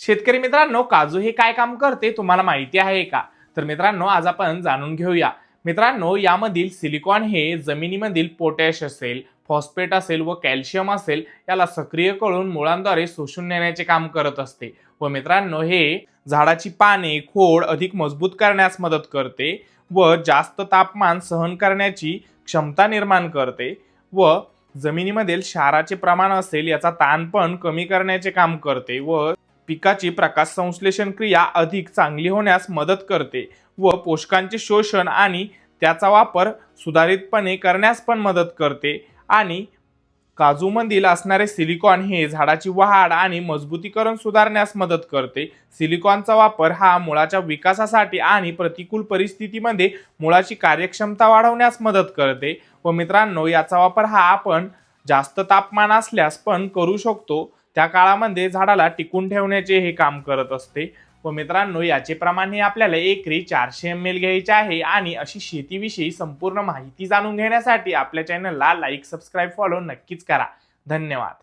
शेतकरी मित्रांनो, काजू हे काय काम करते तुम्हाला माहिती आहे का? तर मित्रांनो, आज आपण जाणून घेऊया. मित्रांनो, यामधील सिलिकॉन हे जमिनीमधील पोटॅश असेल, फॉस्फेट असेल व कॅल्शियम असेल याला सक्रिय करून मुळांद्वारे शोषून नेण्याचे काम करत असते. व मित्रांनो, हे झाडाची पाने, खोड अधिक मजबूत करण्यास मदत करते व जास्त तापमान सहन करण्याची क्षमता निर्माण करते व जमिनीमधील क्षाराचे प्रमाण असेल याचा ताण पण कमी करण्याचे काम करते व पिकाची प्रकाश संश्लेषण क्रिया अधिक चांगली होण्यास मदत करते व पोषकांचे शोषण आणि त्याचा वापर सुधारितपणे करण्यास पण मदत करते. आणि काजूमधील असणारे सिलिकॉन हे झाडाची वाढ आणि मजबूतीकरण सुधारण्यास मदत करते. सिलिकॉनचा वापर हा मुळाच्या विकासासाठी आणि प्रतिकूल परिस्थितीमध्ये मुळाची कार्यक्षमता वाढवण्यास मदत करते. व मित्रांनो, याचा वापर हा आपण जास्त तापमान असल्यास पण करू शकतो. त्या काळामध्ये झाडाला टिकून ठेवण्याचे हे काम करत असते. व मित्रांनो, याचे प्रमाण हे आपल्याला एकरी 400 ml घ्यायचे आहे. आणि अशी शेतीविषयी संपूर्ण माहिती जाणून घेण्यासाठी आपल्या चॅनलला लाईक, सबस्क्राईब, फॉलो नक्कीच करा. धन्यवाद.